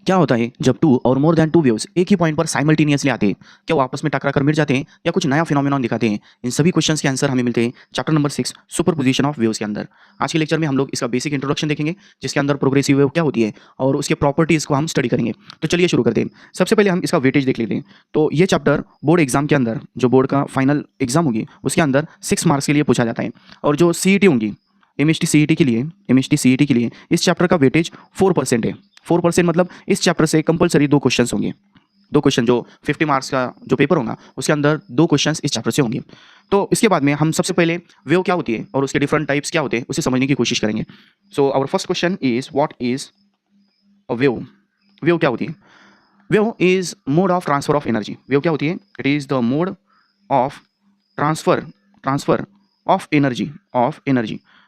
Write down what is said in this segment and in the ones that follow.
क्या होता है जब टू और मोर देन टू वेव्स एक ही पॉइंट पर साइमल्टेनियसली आते हैं? क्या वो आपस में टकरा कर मिट जाते हैं या कुछ नया फिनोमेनॉन दिखाते हैं? इन सभी क्वेश्चंस के आंसर हमें मिलते हैं chapter number 6 superposition of waves के अंदर। आज के लेक्चर में हम लोग इसका बेसिक इंट्रोडक्शन देखेंगे, जिसके अंदर प्रोग्रेसिव वेव क्या होती है और उसके प्रॉपर्टीज को हम स्टडी करेंगे। तो चलिए शुरू करते हैं। सबसे पहले हम इसका वेटेज देख लेते हैं। तो ये चैप्टर बोर्ड एग्जाम के अंदर, जो बोर्ड का फाइनल एग्जाम होगी उसके अंदर 6 मार्क्स के लिए पूछा जाता है। और जो सीईटी होंगी, एमएचटी सीईटी के लिए इस चैप्टर का वेटेज 4% है। 4% मतलब इस चैप्टर से कंपलसरी 2 क्वेश्चन होंगे। 2 क्वेश्चन जो 50 मार्क्स का जो पेपर होगा उसके अंदर 2 क्वेश्चन इस चैप्टर से होंगे। तो इसके बाद में हम सबसे पहले वेव क्या होती है और उसके डिफरेंट टाइप्स क्या होते हैं उसे समझने की कोशिश करेंगे। So our first question is what is a wave. Wave क्या होती है? Wave is mode of transfer of energy. Wave क्या होती है? It is the mode of transfer of energy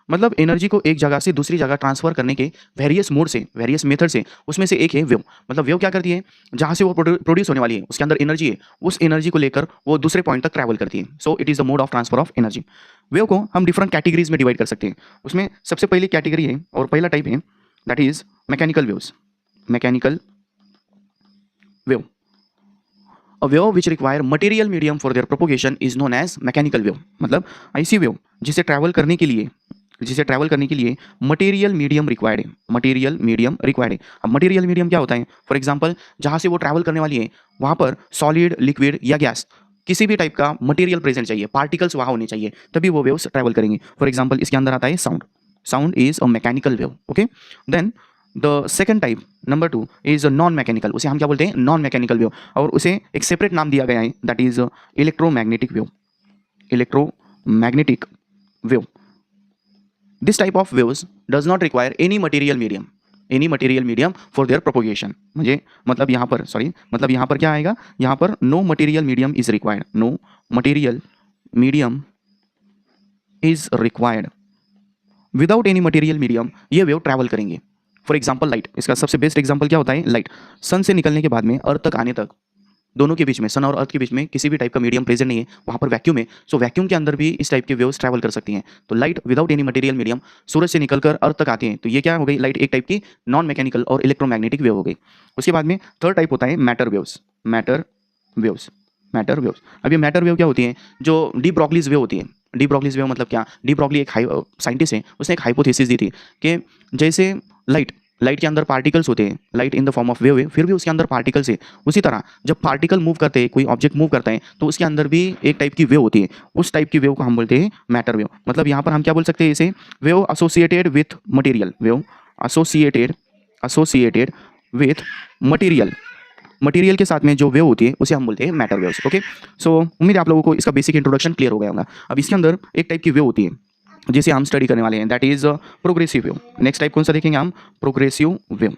मतलब एनर्जी को एक जगह से दूसरी जगह ट्रांसफर करने के वेरियस मोड से, वेरियस मेथड से, उसमें से एक है वेव। मतलब वेव क्या करती है, जहां से वो प्रोड्यूस होने वाली है उसके अंदर एनर्जी है, उस एनर्जी को लेकर वो दूसरे पॉइंट तक ट्रैवल करती है। So it is the mode of transfer of energy. Wave को हम डिफरेंट कैटेगरीज में डिवाइड कर सकते हैं। उसमें सबसे पहली कैटेगरी है और पहला टाइप है, that is mechanical waves. Mechanical wave, a wave which require material medium for their propagation is known as mechanical wave। मतलब ऐसी वेव जिसे ट्रैवल करने के लिए मटेरियल मीडियम रिक्वायर्ड है। मटेरियल मीडियम रिक्वायर्ड है। अब मटेरियल मीडियम क्या होता है? फॉर एग्जांपल, जहां से वो ट्रैवल करने वाली है वहां पर सॉलिड, लिक्विड या गैस किसी भी टाइप का मटेरियल प्रेजेंट चाहिए, पार्टिकल्स वहां होने चाहिए, तभी वो वेव्स ट्रैवल करेंगी। फॉर एग्जांपल, इसके अंदर आता है sound. Sound is a mechanical wave. Okay, then the second type number 2 is non mechanical. उसे हम क्या बोलते हैं? Non mechanical wave. और उसे एक सेपरेट नाम दिया गया है, that is electromagnetic wave. Electromagnetic wave. This type of waves does not require any material medium for their propagation. मतलब यहाँ पर क्या आएगा? यहाँ पर no material medium is required. No material medium is required. Without any material medium ये wave travel करेंगे। For example, light. इसका सबसे बेस्ट एग्जाम्पल क्या होता है? लाइट। सन से निकलने के बाद में अर्थ तक आने तक, दोनों के बीच में, सन और अर्थ के बीच में किसी भी टाइप का मीडियम प्रेजेंट नहीं है, वहाँ पर वैक्यूम है। सो वैक्यूम के अंदर भी इस टाइप की वेव्स ट्रैवल कर सकती हैं। तो light without any material medium सूरज से निकलकर अर्थ तक आती है, तो ये क्या हो गई? लाइट एक टाइप की नॉन मैकेनिकल और इलेक्ट्रोमैग्नेटिक वेव हो गई। उसके बाद में थर्ड टाइप होता है मैटर वेव्स। Matter waves. अब ये मैटर वेव क्या होती है? जो डी ब्रॉगलीज वेव होती है। डी ब्रॉगलीज वेव मतलब क्या? डी ब्रॉगली एक साइंटिस्ट है, उसने एक हाइपोथेसिस दी थी कि जैसे लाइट के अंदर पार्टिकल्स होते हैं, light in the form of wave है, फिर भी उसके अंदर पार्टिकल्स है। उसी तरह जब पार्टिकल मूव करते हैं, कोई ऑब्जेक्ट मूव करता है, तो उसके अंदर भी एक टाइप की वेव होती है। उस टाइप की वेव को हम बोलते हैं मैटर वेव। मतलब यहाँ पर हम क्या बोल सकते हैं? इसे wave associated with material. Wave associated with material के साथ में जो वेव होती है उसे हम बोलते हैं मैटर वेव्स। ओके, सो उम्मीद है आप लोगों को इसका बेसिक इंट्रोडक्शन क्लियर हो गया होगा। अब इसके अंदर एक टाइप की वेव होती है जिसे हम स्टडी करने वाले हैं, that is progressive wave. Next type कौन सा देखेंगे हम? Progressive wave.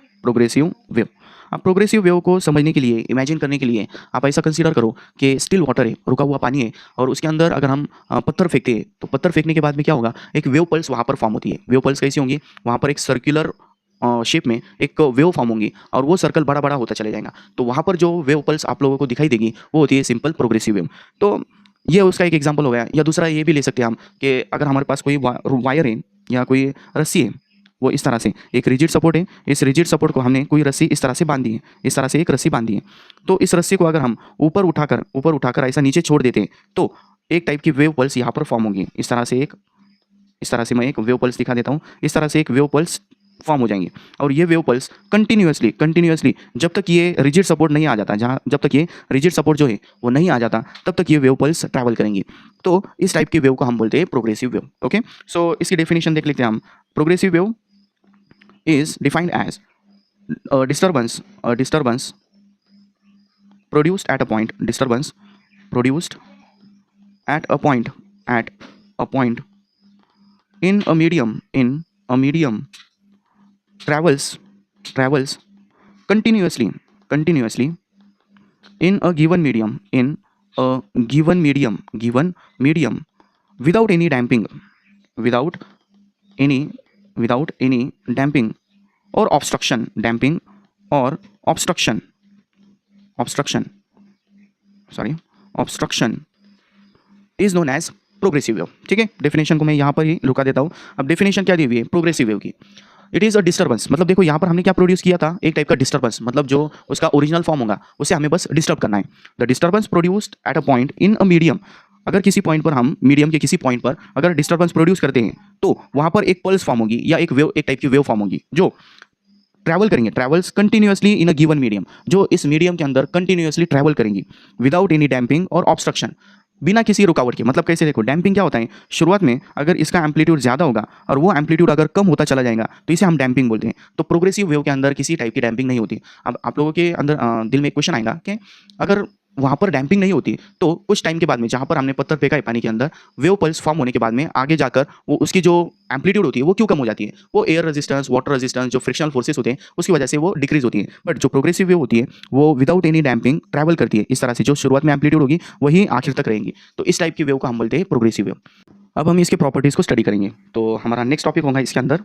अब प्रोग्रेसिव वेव को समझने के लिए, इमेजिन करने के लिए, आप ऐसा कंसीडर करो कि स्टिल वाटर है, रुका हुआ पानी है, और उसके अंदर अगर हम पत्थर फेंकते हैं, तो पत्थर फेंकने के बाद में क्या होगा? एक वेव पल्स वहाँ पर फॉर्म होती है। वेव पल्स कैसी होंगी? वहाँ पर एक सर्कुलर शेप में एक वेव फॉर्म होंगी और वो सर्कल बड़ा बड़ा होता चले जाएगा। तो वहाँ पर जो वेव पल्स आप लोगों को दिखाई देगी वो होती है सिंपल प्रोग्रेसिव वेव। तो ये उसका एक एग्जांपल हो गया। या दूसरा ये भी ले सकते हैं हम कि अगर हमारे पास कोई वायर है या कोई रस्सी है, वो इस तरह से एक रिजिड सपोर्ट है, इस रिजिड सपोर्ट को हमने कोई रस्सी इस तरह से बांधी है, इस तरह से एक रस्सी बांधी है। तो इस रस्सी को अगर हम ऊपर उठाकर ऐसा नीचे छोड़ देते हैं, तो एक टाइप की वेव पल्स यहाँ पर फॉर्म होगी। इस तरह से मैं एक वेव पल्स दिखा देता हूँ। इस तरह से एक वेव पल्स फॉर्म हो जाएंगे और ये वेव पल्स कंटिन्यूअसली जब तक ये रिजिड सपोर्ट नहीं आ जाता, जब तक ये रिजिड सपोर्ट जो है वो नहीं आ जाता, तब तक ये वेव पल्स ट्रैवल करेंगी। तो इस टाइप की वेव को हम बोलते हैं प्रोग्रेसिव वेव। ओके, सो इसकी डेफिनेशन देख लेते हैं हम। Progressive wave is defined as disturbance produced at a point in a medium travels continuously in a given medium without any damping or obstruction is known as progressive wave. ठीक है, definition को मैं यहाँ पर ही रुका देता हूँ। अब डेफिनेशन क्या दी हुई है प्रोग्रेसिव वेव की? It is a disturbance. मतलब देखो यहाँ पर हमने क्या प्रोड्यूस किया था, एक टाइप का डिस्टर्बेंस, मतलब जो उसका ओरिजिनल फॉर्म होगा उसे हमें बस डिस्टर्ब करना है। The disturbance produced at a point in a medium, अगर किसी पॉइंट पर हम मीडियम के किसी पॉइंट पर अगर डिस्टर्बेंस प्रोड्यूस करते हैं तो वहाँ पर एक पल्स फॉर्म होगी या एक वेव, एक टाइप की वेव फॉर्म होगी जो ट्रैवल करेंगे, travels continuously in a given medium, जो इस मीडियम के अंदर कंटिन्यूअसली ट्रैवल करेंगी विदाउट एनी डैम्पिंग और ऑब्स्ट्रक्शन, बिना किसी रुकावट के। मतलब कैसे, देखो डैम्पिंग क्या होता है, शुरुआत में अगर इसका एम्पलीट्यूड ज़्यादा होगा और वो एम्पलीट्यूड अगर कम होता चला जाएगा तो इसे हम डैम्पिंग बोलते हैं। तो प्रोग्रेसिव वेव के अंदर किसी टाइप की डैम्पिंग नहीं होती। अब आप लोगों के अंदर दिल में एक क्वेश्चन आएगा कि अगर वहाँ पर डैम्पिंग नहीं होती तो कुछ टाइम के बाद में जहाँ पर हमने पत्थर फेंका है पानी के अंदर, वेव पल्स फॉर्म होने के बाद में आगे जाकर वो उसकी जो एम्पलीट्यूड होती है वो क्यों कम हो जाती है? वो एयर रेजिस्टेंस, वाटर रेजिस्टेंस, जो फ्रिक्शनल फोर्सेस होते हैं उसकी वजह से वो डिक्रीज होती है। बट जो प्रोग्रेसिव वेव होती है वो विदाउट एनी डैम्पिंग ट्रैवल करती है, इस तरह से जो शुरुआत में एम्पलीट्यूड होगी वही आखिर तक रहेंगी। तो इस टाइप की वेव को हम बोलते हैं प्रोग्रेसिव वेव। अब हम इसके प्रॉपर्टीज़ को स्टडी करेंगे। तो हमारा नेक्स्ट टॉपिक होगा इसके अंदर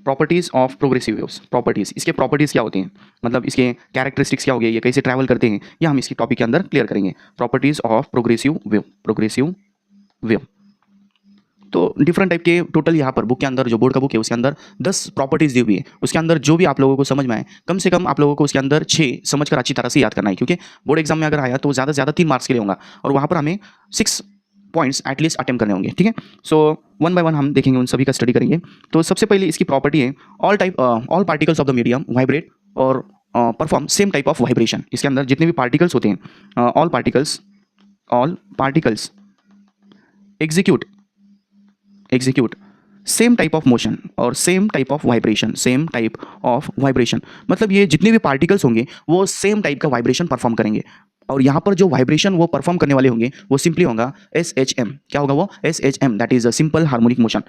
properties of progressive waves. Properties, इसके प्रॉपर्टीज़ क्या होती हैं, मतलब इसके कैरेक्टरिस्टिक्स क्या हो गए, ये कैसे ट्रैवल करते हैं, ये हम इसकी टॉपिक के अंदर क्लियर करेंगे। Properties of progressive wave. Progressive wave तो डिफरेंट टाइप के टोटल यहाँ पर बुक के अंदर, जो बोर्ड का बुक है उसके अंदर 10 प्रॉपर्टीज़ दी हुई है। उसके अंदर जो भी आप लोगों को समझ में आए, कम से कम आप लोगों को उसके अंदर 6 समझकर अच्छी तरह से याद करना है, क्योंकि बोर्ड एग्जाम में अगर आया तो ज़्यादा से ज़्यादा 3 मार्क्स के लिए होगा और वहाँ पर हमें 6 पॉइंट्स एटलीस्ट अटेम्प्ट करने होंगे। ठीक है, सो वन बाय वन हम देखेंगे, उन सभी का स्टडी करेंगे। तो सबसे पहले इसकी प्रॉपर्टी है all particles of the medium vibrate और perform same type of vibration. इसके अंदर जितने भी पार्टिकल्स होते हैं, all particles execute same type of motion और सेम टाइप ऑफ वाइब्रेशन। मतलब ये जितने भी पार्टिकल्स होंगे वो सेम टाइप का वाइब्रेशन परफॉर्म करेंगे और यहाँ पर जो वाइब्रेशन वो परफॉर्म करने वाले होंगे वो सिंपली होगा SHM। क्या होगा वो? SHM, that is a simple harmonic motion.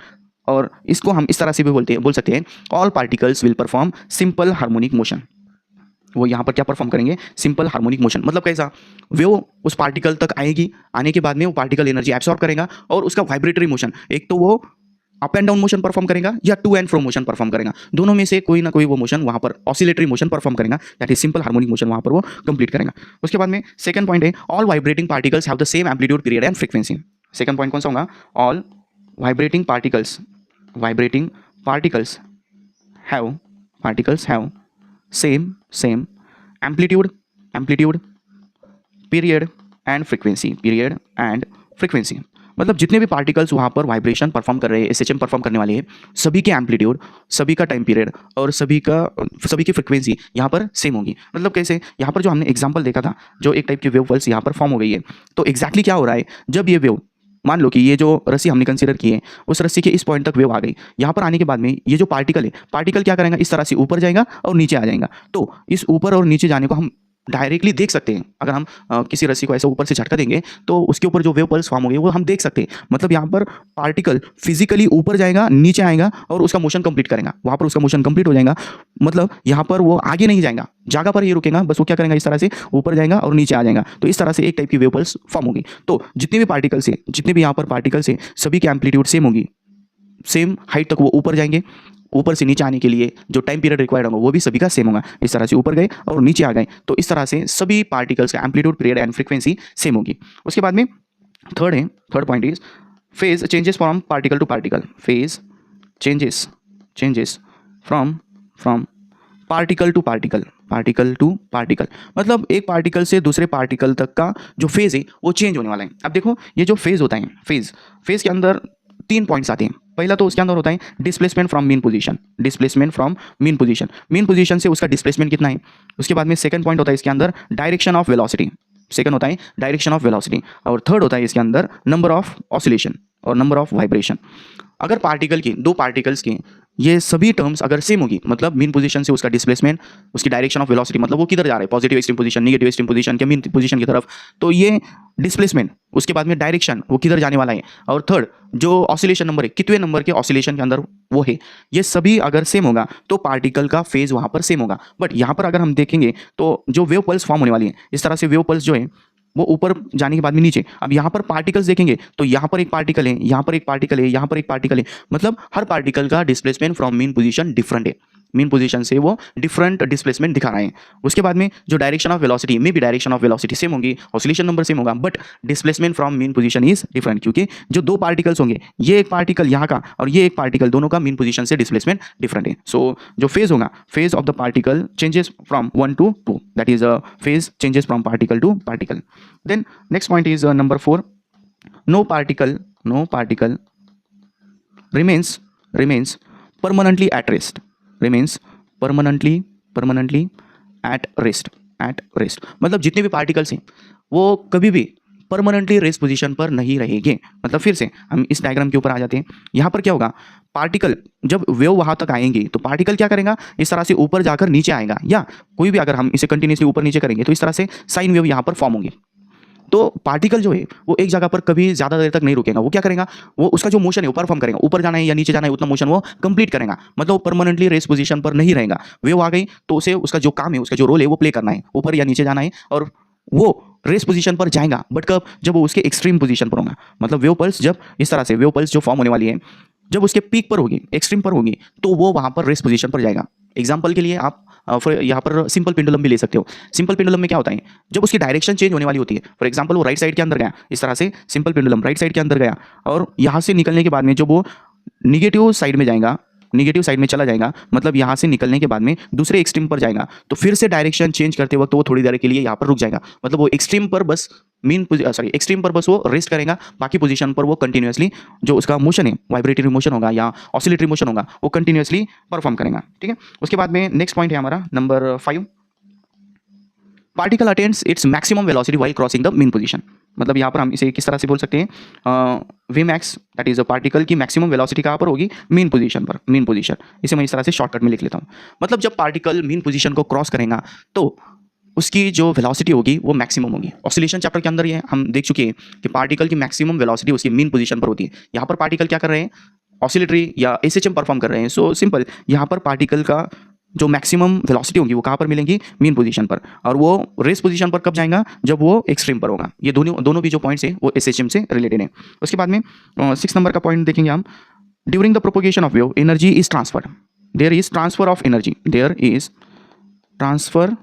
और इसको हम इस तरह से भी बोल सकते हैं, all particles will perform simple harmonic motion. वो यहाँ पर क्या परफॉर्म करेंगे? Simple harmonic motion. मतलब कैसा? वो उस पार्टिकल तक आएगी, आने के बाद में वो पार्टिकल एनर्जी एब्सॉर्ब करेगा और उसका वाइब्रेटरी मोशन, एक तो वो up and down motion perform करेगा या to and fro motion perform करेगा, दोनों में से कोई ना कोई वो मोशन वहाँ पर ऑसिलेटरी मोशन परफॉर्म करेगा, that is simple harmonic motion, वहाँ पर वो कंप्लीट करेगा। उसके बाद में सेकंड पॉइंट है, all vibrating particles have the same amplitude, period and frequency. Second point कौन सा होगा? All vibrating particles have same amplitude, period and frequency. मतलब जितने भी पार्टिकल्स वहाँ पर वाइब्रेशन परफॉर्म कर रहे हैं, SHM परफॉर्म करने वाले हैं, सभी के एम्पलीट्यूड, सभी का टाइम पीरियड और सभी की फ्रीक्वेंसी यहाँ पर सेम होगी। मतलब कैसे? यहाँ पर जो हमने एग्जांपल देखा था, जो एक टाइप की वेव पल्स यहाँ पर फॉर्म हो गई है, तो एग्जैक्टली क्या हो रहा है, जब ये वेव, मान लो कि ये जो रस्सी हमने कंसीडर की है उस रस्सी के इस पॉइंट तक वेव आ गई, यहाँ पर आने के बाद में ये जो पार्टिकल क्या करेगा? इस तरह से ऊपर जाएगा और नीचे आ जाएगा। तो इस ऊपर और नीचे जाने को हम डायरेक्टली देख सकते हैं। अगर हम किसी रस्सी को ऐसे ऊपर से झटका देंगे तो उसके ऊपर जो वेव पल्स फॉर्म हो गई वो हम देख सकते हैं। मतलब यहाँ पर पार्टिकल फिजिकली ऊपर जाएगा, नीचे आएगा और उसका मोशन कंप्लीट करेगा, वहाँ पर उसका मोशन कंप्लीट हो जाएगा। मतलब यहाँ पर वो आगे नहीं जाएगा, जगह पर ही रुकेगा, बस वो क्या करेगा? इस तरह से ऊपर जाएगा और नीचे आ जाएगा। तो इस तरह से एक टाइप की वेव पल्स फॉर्म होगी। तो जितने भी यहाँ पर पार्टिकल्स है, सभी की एम्पलीट्यूड सेम होगी, सेम हाइट तक वो ऊपर जाएंगे। ऊपर से नीचे आने के लिए जो टाइम पीरियड रिक्वायर्ड होगा वो भी सभी का सेम होगा। इस तरह से ऊपर गए और नीचे आ गए, तो इस तरह से सभी पार्टिकल्स का amplitude, period and frequency same होगी। उसके बाद में third point is phase changes from particle to particle. Phase changes from particle to particle. मतलब एक पार्टिकल से दूसरे पार्टिकल तक का जो फेज है वो चेंज होने वाला है। अब देखो, ये जो फेज होता है, फेज के अंदर 3 पॉइंट्स आते हैं। पहला तो उसके अंदर होता है डिस्प्लेसमेंट फ्रॉम मीन पोजीशन से उसका डिस्प्लेसमेंट कितना है। उसके बाद में सेकंड पॉइंट होता है इसके अंदर डायरेक्शन ऑफ वेलोसिटी, और थर्ड होता है इसके अंदर नंबर ऑफ ऑसिलेशन और नंबर ऑफ वाइब्रेशन। अगर दो पार्टिकल्स के ये सभी टर्म्स अगर सेम होगी, मतलब मीन पोजीशन से उसका डिस्प्लेसमेंट, उसकी डायरेक्शन ऑफ वेलोसिटी, मतलब वो किधर जा रहा है, positive extreme position, negative extreme position के मीन पोजीशन की तरफ, तो ये डिस्प्लेसमेंट, उसके बाद में डायरेक्शन वो किधर जाने वाला है, और थर्ड जो ऑसिलेशन नंबर है, कितने नंबर के ऑसिलेशन के अंदर वो है, ये सभी अगर सेम होगा तो पार्टिकल का फेज वहाँ पर सेम होगा। बट यहाँ पर अगर हम देखेंगे तो जो वेव पल्स फॉर्म होने वाली है, इस तरह से वेव पल्स जो है वो ऊपर जाने के बाद में नीचे, अब यहाँ पर पार्टिकल्स देखेंगे तो यहाँ पर एक पार्टिकल है, यहाँ पर एक पार्टिकल है, यहाँ पर एक पार्टिकल है, मतलब हर पार्टिकल का displacement from mean position different है। मीन पोजीशन से वो डिफरेंट डिस्प्लेसमेंट दिखा रहे हैं। उसके बाद में जो डायरेक्शन ऑफ वेलोसिटी में भी डायरेक्शन ऑफ वेलोसिटी सेम होगी, ऑसिलेशन नंबर सेम होगा, but displacement from mean position is different, क्योंकि जो दो पार्टिकल्स होंगे, ये एक पार्टिकल यहाँ का और ये एक पार्टिकल, दोनों का मीन पोजीशन से डिस्प्लेसमेंट डिफरेंट है। सो जो फेज होगा, phase of the particle changes from 1 to 2, that is phase changes from particle to particle. Then next point is number 4, no particle remains permanently at rest, remains permanently at rest। मतलब जितने भी particles हैं वो कभी भी permanently rest position पर नहीं रहेंगे। मतलब फिर से हम इस डायग्राम के ऊपर आ जाते हैं। यहाँ पर क्या होगा, पार्टिकल जब वेव वहाँ तक आएंगे तो पार्टिकल क्या करेगा, इस तरह से ऊपर जाकर नीचे आएगा, या कोई भी अगर हम इसे कंटिन्यूसली ऊपर नीचे करेंगे तो इस तरह से साइन वेव यहाँ पर फॉर्म होंगे। तो पार्टिकल जो है वो एक जगह पर कभी ज़्यादा देर तक नहीं रुकेगा, वो क्या करेगा, वो उसका जो मोशन है वो परफॉर्म करेगा, ऊपर जाना है या नीचे जाना है उतना मोशन वो कंप्लीट करेगा, मतलब वो परमानेंटली रेस्ट पोजीशन पर नहीं रहेगा। वेव आ गई तो उसे उसका जो काम है, उसका जो रोल है वो प्ले करना है, ऊपर या नीचे जाना है, और वो रेस्ट पोजीशन पर जाएगा, बट कब, जब वो उसके एक्सट्रीम पोजीशन पर होगा। मतलब वेव पल्स जब इस तरह से वेव पल्स जो फॉर्म होने वाली है, जब उसके पीक पर होगी, एक्सट्रीम पर होगी, तो वो वहाँ पर रेस्ट पोजीशन पर जाएगा। एग्जाम्पल के लिए आप यहाँ पर सिंपल पेंडुलम भी ले सकते हो। सिंपल पेंडुलम में क्या होता है, जब उसकी डायरेक्शन चेंज होने वाली होती है, फॉर एग्जांपल वो राइट साइड के अंदर गया, इस तरह से सिंपल पेंडुलम राइट साइड के अंदर गया, और यहाँ से निकलने के बाद में जब वो निगेटिव साइड में जाएगा, निगेटिव साइड में चला जाएगा, मतलब यहाँ से निकलने के बाद में दूसरे एक्सट्रीम पर जाएगा, तो फिर से डायरेक्शन चेंज करते वक्त वो थोड़ी देर के लिए यहाँ पर रुक जाएगा। मतलब वो एक्सट्रीम पर बस एक्सट्रीम पर बस वो रेस्ट करेगा, बाकी पोजीशन पर वो कंटिन्यूसली जो उसका मोशन है, वाइब्रेटरी मोशन होगा या ऑसिलेटरी मोशन होगा, वो कंटिन्यूसली परफॉर्म करेगा। ठीक है, उसके बाद में नेक्स्ट पॉइंट है हमारा number 5, particle attains its maximum velocity while crossing the mean position. मतलब यहाँ पर हम इसे किस तरह से बोल सकते हैं, V max, that is a particle की मैक्सिमम वेलोसिटी कहाँ पर होगी, मीन पोजीशन पर, मीन पोजीशन। इसे मैं इस तरह से शॉर्टकट में लिख लेता हूँ। मतलब जब पार्टिकल मीन पोजीशन को क्रॉस करेगा तो उसकी जो वेलोसिटी होगी वो मैक्सिमम होगी। ऑसिलेशन चैप्टर के अंदर ये हम देख चुके हैं कि पार्टिकल की मैक्सिमम वेलोसिटी उसकी मीन पोजीशन पर होती है। यहाँ पर पार्टिकल क्या कर रहे हैं, ऑसिलेटरी या एसएचएम परफॉर्म कर रहे हैं। सो सिंपल, यहाँ पर पार्टिकल का जो मैक्सिमम वेलोसिटी होगी वो कहाँ पर मिलेंगी, मीन पोजीशन पर, और वो रेस्ट पोजीशन पर कब जाएगा, जब वो एक्सट्रीम पर होगा। ये दोनों भी जो पॉइंट्स है वो एसएचएम से रिलेटेड है। उसके बाद में 6 नंबर का पॉइंट देखेंगे हम, during the propagation of wave energy is transferred, there is transfer of energy, there is transfer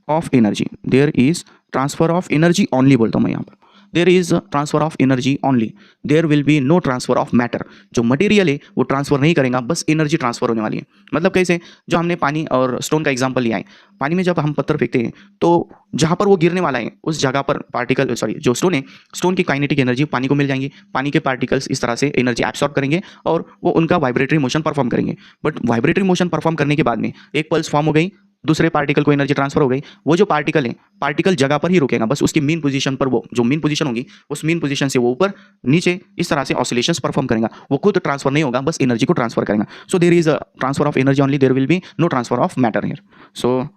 of energy, there is transfer of energy only बोलता हूँ मैं यहाँ पर, there is transfer of energy only, there will be no transfer of matter. जो material है वो transfer नहीं करेगा, बस एनर्जी ट्रांसफर होने वाली है। मतलब कैसे, जो हमने पानी और स्टोन का एग्जांपल लिया है, पानी में जब हम पत्थर फेंकते हैं तो जहाँ पर वो गिरने वाला है उस जगह पर पार्टिकल जो स्टोन है, स्टोन की काइनेटिक एनर्जी पानी को मिल जाएंगी, पानी के पार्टिकल्स इस तरह से एनर्जी एब्सॉर्ब करेंगे और वो उनका वाइब्रेटरी मोशन परफॉर्म करेंगे। बट वाइब्रेटरी मोशन परफॉर्म करने के बाद में एक पल्स फॉर्म हो गई, दूसरे पार्टिकल को एनर्जी ट्रांसफर हो गई, वो जो पार्टिकल है, पार्टिकल जगह पर ही रुकेगा, बस उसकी मीन पोजीशन पर, वो जो मीन पोजीशन होगी उस मीन पोजीशन से वो ऊपर नीचे इस तरह से ऑसिलेशंस परफॉर्म करेगा। वो खुद ट्रांसफर नहीं होगा, बस एनर्जी को ट्रांसफर करेगा। So there is a transfer of energy only, there will be no transfer of matter here. So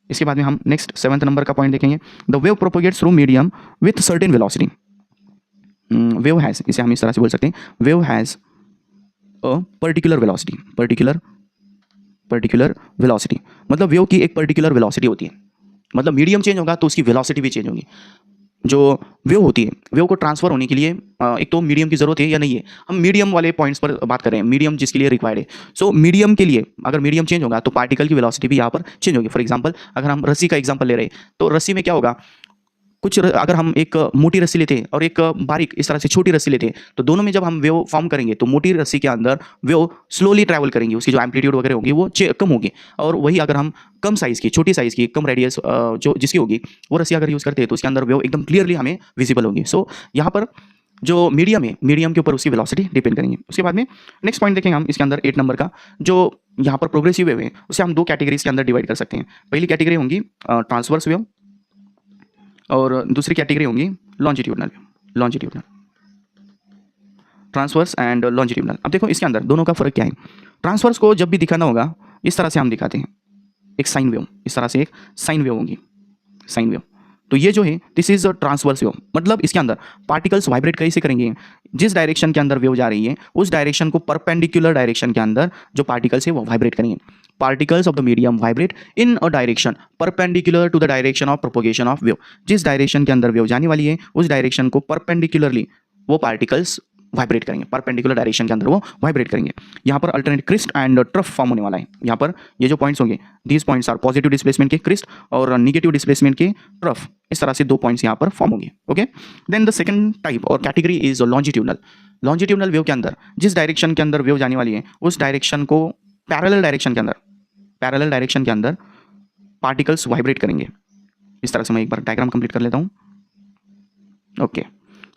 इसके बाद में हम नेक्स्ट 7th नंबर का पॉइंट देखेंगे, the wave propagates through medium with certain velocity. Wave has, इसे हम इस तरह से बोल सकते हैं, wave has a particular velocity, particular velocity. मतलब वेव की एक पर्टिकुलर वेलोसिटी होती है, मतलब मीडियम चेंज होगा तो उसकी वेलोसिटी भी चेंज होगी। जो वेव होती है, वेव को ट्रांसफर होने के लिए एक तो मीडियम की जरूरत है या नहीं है, हम मीडियम वाले पॉइंट्स पर बात कर रहे हैं, मीडियम जिसके लिए रिक्वायर्ड है। सो मीडियम के लिए अगर मीडियम चेंज होगा तो पार्टिकल की वेलोसिटी भी यहाँ पर चेंज होगी। फॉर एग्जांपल अगर हम रस्सी का एग्जांपल ले रहे हैं तो रस्सी में क्या होगा, अगर हम एक मोटी रस्सी लेते हैं और एक बारीक इस तरह से छोटी रस्सी लेते हैं तो दोनों में जब हम वेव फॉर्म करेंगे तो मोटी रस्सी के अंदर वेव स्लोली ट्रैवल करेंगी, उसकी जो एम्पलीट्यूड वगैरह होगी वो कम होगी। और वही अगर हम कम साइज़ की, छोटी साइज़ की, कम रेडियस जो जिसकी होगी वो रस्सी अगर यूज़ करते हैं तो उसके अंदर वेव एकदम क्लियरली हमें विजिबल होगी। सो यहाँ पर जो मीडियम है, मीडियम के ऊपर उसकी वेलोसिटी डिपेंड करेंगे। उसके बाद में नेक्स्ट पॉइंट देखेंगे हम इसके अंदर 8 नंबर का, जो यहाँ पर प्रोग्रेसिव वेव है उसे हम 2 कैटेगरीज के अंदर डिवाइड कर सकते हैं। पहली कैटेगरी होंगी ट्रांसवर्स वेव और दूसरी कैटेगरी होंगी लॉन्जिट्यूडनल, ट्रांसवर्स एंड लॉन्जिट्यूडनल। अब देखो इसके अंदर दोनों का फर्क क्या है। ट्रांसवर्स को जब भी दिखाना होगा इस तरह से हम दिखाते हैं, एक साइन वेव, इस तरह से एक साइन वेव होगी, साइन वेव। तो ये जो है this is a transverse wave, मतलब इसके अंदर पार्टिकल्स वाइब्रेट कैसे करेंगे, जिस डायरेक्शन के अंदर वेव जा रही है उस डायरेक्शन को परपेंडिकुलर डायरेक्शन के अंदर जो पार्टिकल्स है वो वाइब्रेट करेंगे। Particles of the medium vibrate in a direction perpendicular to the direction of propagation of wave. जिस डायरेक्शन के अंदर वेव जाने वाली है उस डायरेक्शन को परपेंडिकुलरली वो पार्टिकल्स वाइब्रेट करेंगे, परपेंडिकुलर डायरेक्शन के अंदर वो वाइब्रेट करेंगे। यहाँ पर alternate crest and trough form होने वाला है। यहाँ पर ये जो पॉइंट्स होंगे, these points are positive displacement के क्रिस्ट और नेगेटिव डिस्प्लेसमेंट के ट्रफ। इस तरह से दो पॉइंट्स यहाँ पर फॉर्म होंगे। Okay, then the second type और category is longitudinal. Longitudinal wave के अंदर जिस डायरेक्शन के अंदर वेव जाने वाली है उस डायरेक्शन को पैरेलल डायरेक्शन के अंदर पार्टिकल्स वाइब्रेट करेंगे। इस तरह से मैं एक बार डायग्राम कंप्लीट कर लेता हूँ। ओके,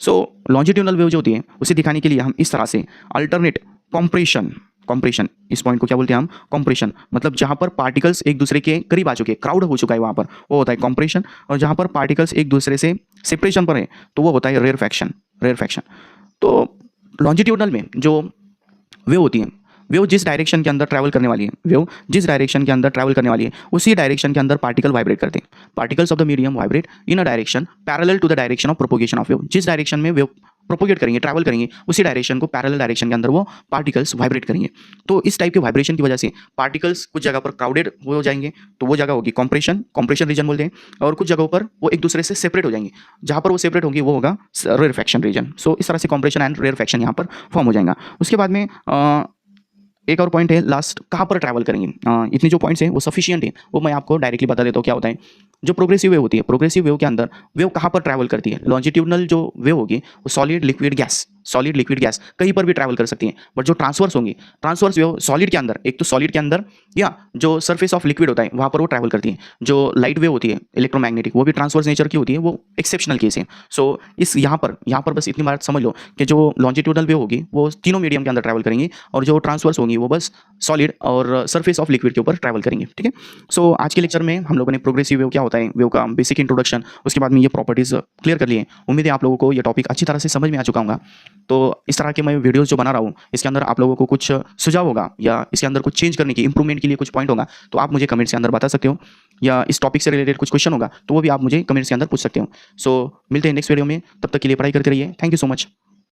सो लॉन्जिट्यूडनल वेव जो होती है उसे दिखाने के लिए हम इस तरह से अल्टरनेट कॉम्प्रेशन, इस पॉइंट को क्या बोलते हैं हम, कॉम्प्रेशन, मतलब जहां पर पार्टिकल्स एक दूसरे के करीब आ चुके हैं, क्राउड हो चुका है वहां पर, वो होता है कॉम्प्रेशन। और जहां पर पार्टिकल्स एक दूसरे से सेपरेशन पर है तो वो होता है रेयरफैक्शन। तो लॉन्जिट्यूडनल में जो वेव होती है, वेव जिस डायरेक्शन के अंदर ट्रैवल करने वाली है, उसी डायरेक्शन के अंदर पार्टिकल वाइब्रेट करते हैं। Particles of the medium vibrate in a direction parallel to the direction of propagation of wave. जिस डायरेक्शन में वेव प्रोपोगेट करेंगे, ट्रैवल करेंगे, उसी डायरेक्शन को पैरेलल डायरेक्शन के अंदर वो पार्टिकल्स वाइब्रेट करेंगे। तो इस टाइप के वाइब्रेशन की वजह से पार्टिकल्स कुछ जगह पर क्राउडेड हो जाएंगे, तो वो जगह होगी कॉम्प्रेशन रीजन बोलते हैं, और कुछ जगहों पर वो एक दूसरे से सेपरेट हो जाएंगे, जहां पर वो सेपरेट होंगे वो होगा रेयरफैक्शन रीजन। सो इस तरह से कॉम्प्रेशन एंड रेयरफैक्शन यहाँ पर फॉर्म हो जाएगा। उसके बाद में एक और पॉइंट है लास्ट, कहाँ पर ट्रैवल करेंगे। इतने जो पॉइंट्स हैं वो सफिशिएंट है, वो मैं आपको डायरेक्टली बता देता हूँ क्या होता है। जो प्रोग्रेसिव वेव होती है, प्रोग्रेसिव वेव के अंदर वेव कहाँ पर ट्रैवल करती है। लॉन्जिट्यूडनल जो वेव होगी वो सॉलिड लिक्विड गैस कहीं पर भी ट्रैवल कर सकती है। बट जो ट्रांसवर्स वेव सॉलिड के अंदर, एक तो सॉलिड के अंदर या जो सरफेस ऑफ लिक्विड होता है वहाँ पर वो ट्रैवल करती है। जो लाइट वेव होती है इलेक्ट्रोमैग्नेटिक, वो भी ट्रांसवर्स नेचर की होती है, वो एक्सेप्शनल केस है। सो इस यहाँ पर बस इतनी बात समझ लो कि जो लॉन्जिट्यूडनल वेव होगी वो तीनों मीडियम के अंदर ट्रैवल करेंगी, और जो ट्रांसवर्स होंगी वो बस सॉलिड और सरफेस ऑफ लिक्विड के ऊपर ट्रैवल करेंगे। ठीक है, सो आज के लेक्चर में हम लोगों ने प्रोग्रेसिव वेव क्या होता है, वेव का बेसिक इंट्रोडक्शन, उसके बाद में ये प्रॉपर्टीज क्लियर कर लिए। उम्मीद है आप लोगों को ये टॉपिक अच्छी तरह से समझ में आ चुका होगा। तो इस तरह के मैं वीडियोस जो बना रहा हूँ इसके अंदर आप लोगों को कुछ सुझाव होगा या इसके अंदर कुछ चेंज करने की, इंप्रूवमेंट के लिए कुछ पॉइंट होगा तो आप मुझे कमेंट्स के अंदर बता सकते हो, या इस टॉपिक से रिलेटेड कुछ क्वेश्चन होगा तो वो भी आप मुझे कमेंट्स के अंदर पूछ सकते हो। सो मिलते हैं नेक्स्ट वीडियो में, तब तक के लिए पढ़ाई करते रहिए। Thank you so much.